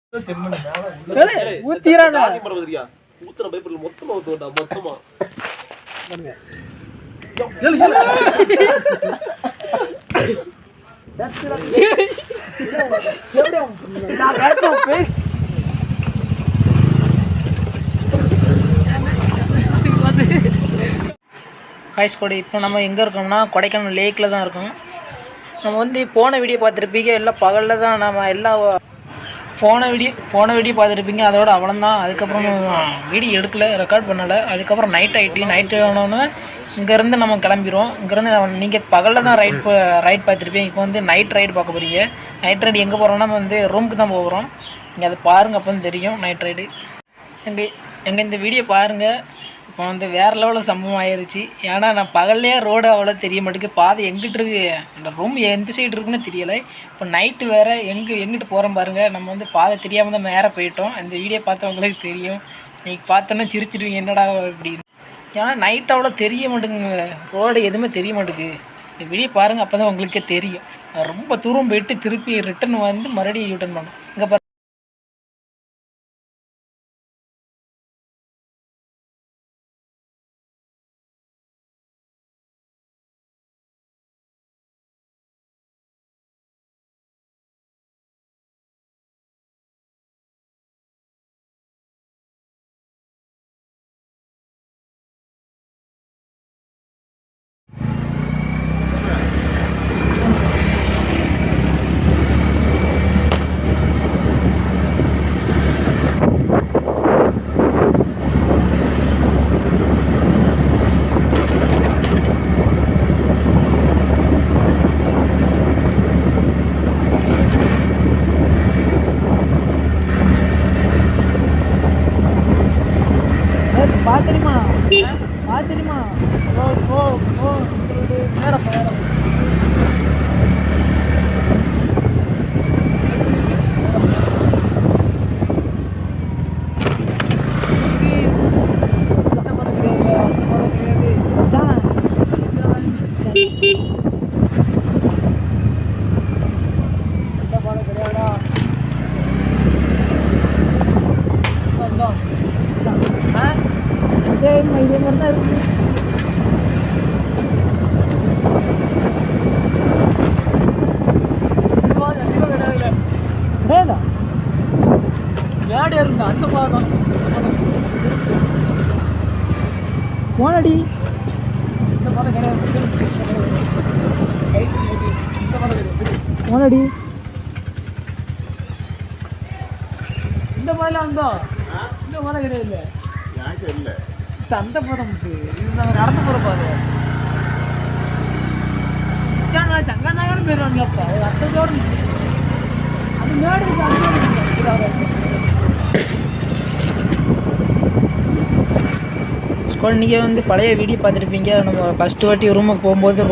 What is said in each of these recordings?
Hi ஸ்கோடி, இப்போ நம்ம எங்கே இருக்கோம்னா கொடைக்கானல் லேக்கில் தான் இருக்கோம். நம்ம வந்து போன வீடியோ பார்த்துருப்பீங்க, எல்லாம் பகலில் தான் நம்ம எல்லாம் போன வீடியோ பார்த்துருப்பீங்க. அதோட அவ்வளோதான். அதுக்கப்புறம் வீடியோ எடுக்கலை, ரெக்கார்ட் பண்ணலை. அதுக்கப்புறம் நைட்டு ஆனோன்னு இங்கேருந்து நம்ம கிளம்பிடுவோம். இங்கேருந்து நீங்கள் பகலில் தான் ரைட் பார்த்துருப்பீங்க. இப்போ வந்து நைட் ரைடு பார்க்க போகிறீங்க. நைட் ரைடு எங்கே போகிறோம்னா வந்து ரூமுக்கு தான் போகிறோம். நீங்கள் அதை பாருங்கள், அப்போ தான் தெரியும் நைட் ரைடு. எங்கள் இந்த வீடியோ பாருங்கள். இப்போ வந்து வேறு லெவலில் சம்பவம் ஆயிடுச்சு. ஏன்னா நான் பகல்லையே ரோடு அவ்வளோ தெரிய மாட்டேங்குது. பாதை எங்கிட்டு இருக்குது, அந்த ரூம் எந்த சைடு இருக்குன்னு தெரியலை. இப்போ நைட்டு வேறு எங்கிட்டு போகிறோம் பாருங்கள். நம்ம வந்து பாதை தெரியாமல் தான் நேராக போயிட்டோம். இந்த வீடியோ பார்த்தவங்களுக்கு தெரியும். நீங்கள் பார்த்தோன்னா சிரிச்சிடுவீங்க, என்னடா அப்படின்னு. ஏன்னா நைட்டு அவ்வளோ தெரிய மாட்டேங்குங்க, ரோடு எதுவுமே தெரிய மாட்டேங்குது. இந்த வீடியோ பாருங்கள், அப்போ தான் உங்களுக்கே தெரியும். ரொம்ப தூரம் போயிட்டு திருப்பி ரிட்டன் வந்து மறுபடியும் யூட்டன் பண்ணணும். இங்கே பாருங்கள், தெரியுமா நேரம் இதே மாதிரி தான் இருக்கு. ஏடு இருந்த அந்த பாதம் போனடி, இந்த பாதம் கிடையாது. போனடி இந்த மாதிரிலாம் வந்தோம். இந்த பாதம் கிடையாது, இல்லை அந்த பதம் இது நாங்கள் நடந்து போகிற பாதை. சங்காந்தாங்கன்னு போயிடுவாங்கப்பா, ஒரு அர்த்தத்தோடு அது மேடு. நீங்கள் வந்து பழைய வீடியோ பார்த்துருப்பீங்க. நம்ம ஃபஸ்ட்டு வாட்டி ரூமுக்கு போகும்போது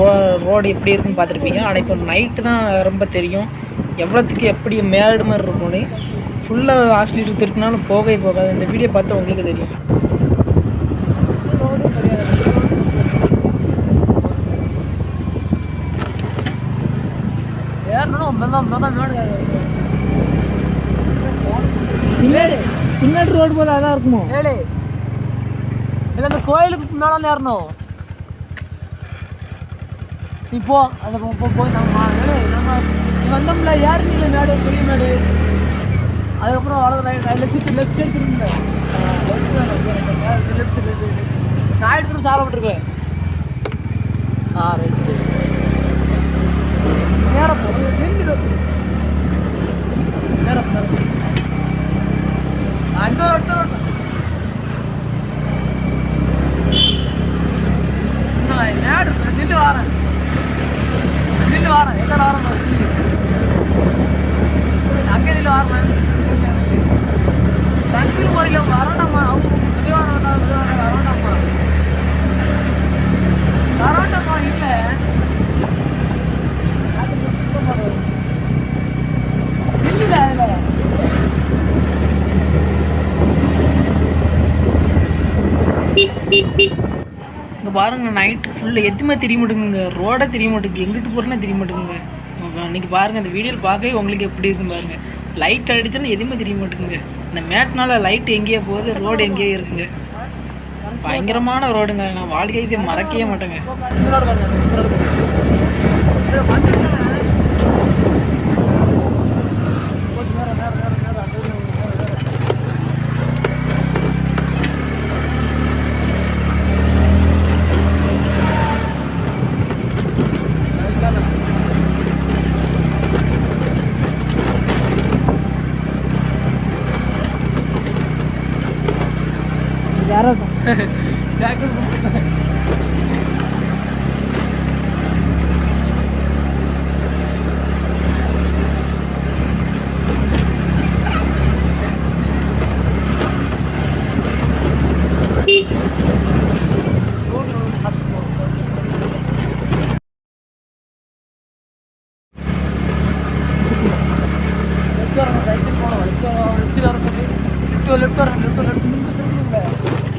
ரோடு எப்படி இருக்குன்னு பார்த்துருப்பீங்க. ஆனால் இப்போ நைட்டு தான் ரொம்ப தெரியும் எவ்வளோத்துக்கு எப்படி மேடு மாதிரி இருக்கும்னு. ஃபுல்லாக ஹாஸ்டல் திருப்பினாலும் போகவே போகாது. இந்த வீடியோ பார்த்தா உங்களுக்கு தெரியும். பின்னாடி ரோடு போல அதான் இருக்குமோ ஏழு இல்லை, அந்த கோயிலுக்கு மேலே ஏறணும். இப்போ அந்த போய் நம்ம வந்தோம்ல ஏறினீங்களே மேடு, பெரிய மேடு. அதுக்கப்புறம் அவ்வளோ லெஃப்ட் சைடு திரும்ப நான் எடுத்துட்டு சாலப்பட்டிருக்கேன். ரைட்டு நேரம் நேரம் நேடு நின்று வரேன் எத்தனை வாரம் அங்கே நின்று வரேன். தண்ணி போயில வரண்டாமா, அவங்க வரண்டாமா இல்லை. இங்கே பாருங்க, நைட்டு ஃபுல்லாக எதுவுமே தெரிய மாட்டேங்குங்க, ரோடை தெரிய மாட்டேங்குது, எங்கிட்டு போகிறேன்னா தெரிய மாட்டேங்குங்க. இன்றைக்கி பாருங்கள், இந்த வீடியோவில் பார்க்கவே உங்களுக்கு எப்படி இருக்குன்னு பாருங்கள். லைட் அடிச்சுன்னா எதுவுமே தெரிய மாட்டேங்குங்க. இந்த மேட்னால லைட் எங்கேயோ போகுது, ரோடு எங்கேயோ இருக்குங்க. பயங்கரமான ரோடுங்க. நான் வாழ்க்கைக்கு மறக்கவே மாட்டேங்க.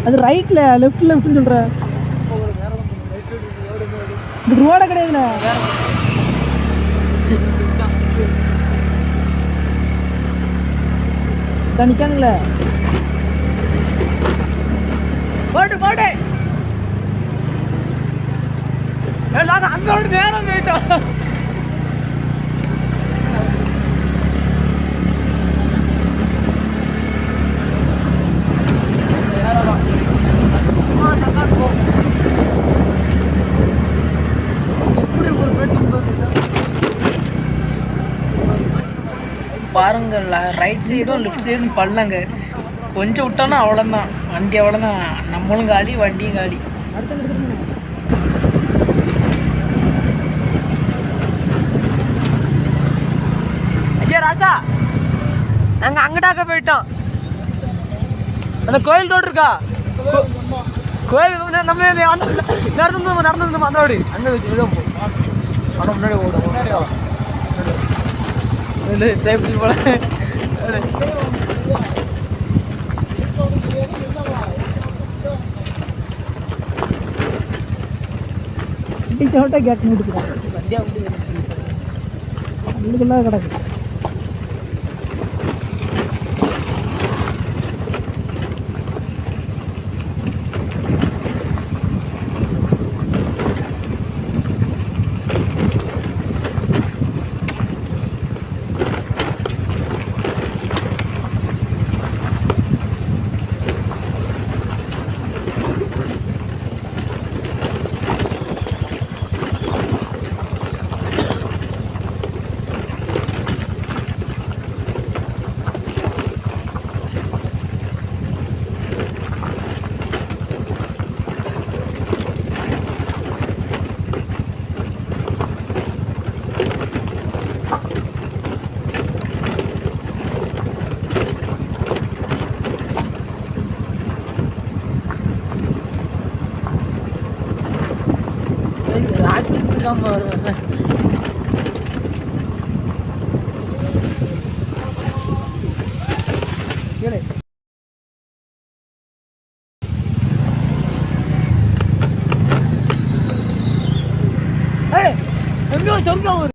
அது ரைட்ல லெஃப்ட்னு சொல்கிறேன். ரோட கிடையாதுண்ணே. நிற்கானுங்களே போட்டு போட்டு நாங்கள் அங்கே நேரம் போயிட்டோம். பாருங்க, ரைட் சைடும் லெஃப்ட் சைடும் பள்ளங்க. கொஞ்சம் விட்டோன்னா அவ்வளோதான், வண்டி அவ்வளோதான். நம்மளும் காலி, வண்டியும் காலி. ஐயா ராசா, நாங்கள் அங்கிட்டாக்க போயிட்டோம். அந்த கோயில் ரோடு இருக்கா, கோயில் நம்ம நடந்து அந்த ரோடு அங்கே வச்சு ஆனால் முன்னாடி ஓடும் போல. சோட்டா கேட்க முடிக்கிறான். கிடக்கு. 정경은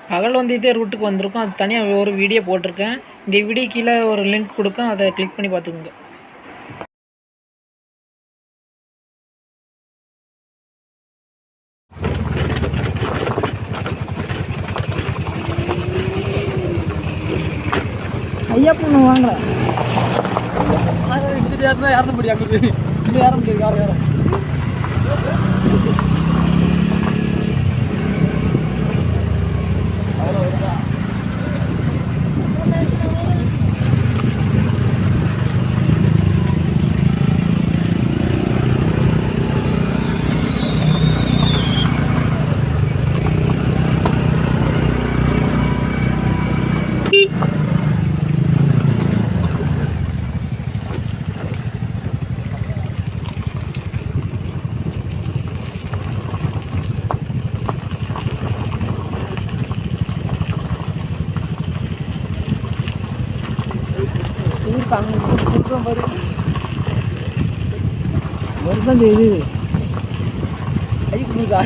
பகல் வந்து இதே ரூட்டுக்கு வந்திருக்கோம். அது தனியாக ஒரு வீடியோ போட்டிருக்கேன். இந்த வீடியோ கீழே ஒரு லிங்க் கொடுக்கேன், அதை கிளிக் பண்ணி பார்த்துக்கோங்க. ஐயா பொண்ணு வாங்கல யாரும் முடியாது, அங்கே யாரும் முடியாது. வருஷம் செய்து கை கொடுக்கா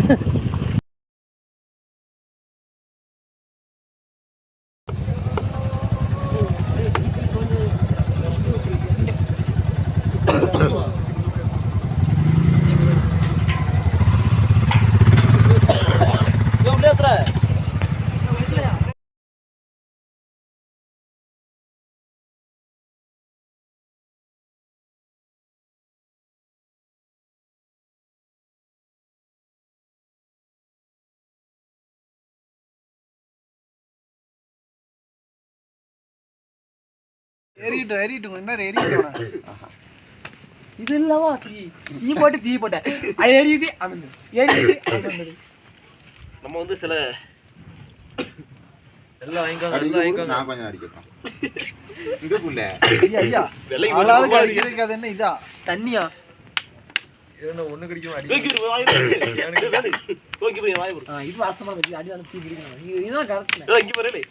இது இல்லவா தீ போட்டு தீ போட்ட அது எரியுது அமர்ந்து நம்ம வந்து சில எல்லாம் வாங்கிக்கோங்க நான் கொஞ்சம் அடிக்கிறேன் இதுக்குள்ள ஐயா அது என்ன இதா தண்ணியா ஒண்ணு கிடைக்கும் இது வாசமா இருக்கு அடி வந்து தீ பிடிக்கணும் இதுதான் கரெக்ட் இங்க பாரு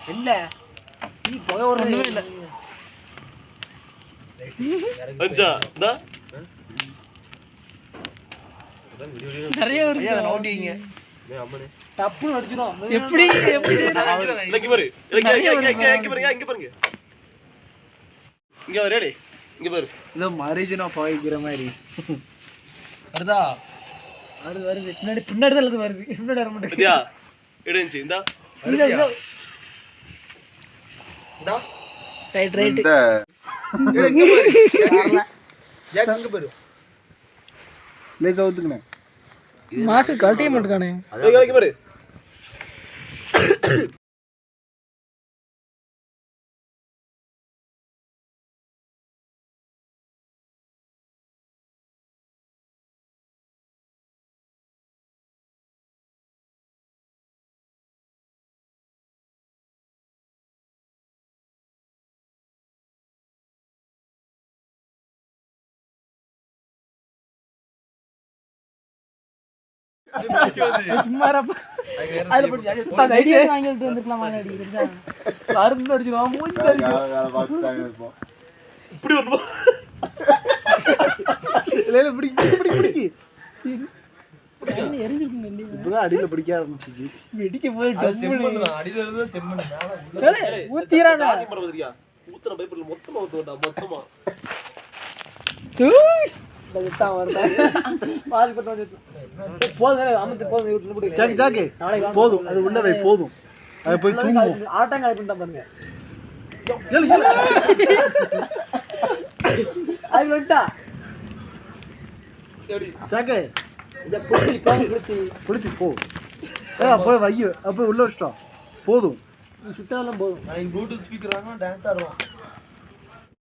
இல்ல தீ போக ஒண்ணுமே இல்ல அஞ்சா டா நிறைய வருது ஐயா நோட்டிங்க டப்பு அடிச்சிரோம் எப்படி இங்க பாரு இங்க பாருங்க இங்க வரேடே இங்க பாரு இந்த மரிஜினா பாய்க்கிற மாதிரி வருதா வருது பின்னாடி தான் வருது பின்னாடி வர மாட்டேங்குது பாத்தியா எடுச்சு இந்தா ரைட் இங்க பாரு லேசா ஊத்துக்கணும் மாசு கட்டிய மாட்டேங்கானே இங்க பாரு சும்மாரப்பா அதுல போய் ஐடியா வாங்கிட்டு வந்துக்கலாம் அடிக்கிறதா மருந்து அடிச்சிரோம் மூஞ்சி அடிச்சிரோம் இப்படி வரணும் இல்ல பிடிக்கி எரிஞ்சிருக்குங்க இல்லையா இப்பதான் அடியில பிடிக்க ஆரம்பிச்சிச்சு வெடிக்க போய் அடியில இருந்து செம்மண் மேல ஊத்திரானா பாத்தியா ஊத்துற பைப்ல மொத்தமா ஊத்துடா மொத்தமா போதும் அது உள்ள வை போதும் அது போய் தூங்கும் ஆட்டங்காய் பண்ணிட்டா பாருங்க அது விட்டா சாக்கு பிடிச்சி போ போய் வைய அப்போ உள்ள வச்சிட்டோம் போதும் சுட்டாலும் போதும் ப்ளூடூத் ஸ்பீக்கர் வாங்க டான்ஸ் ஆடுவோம்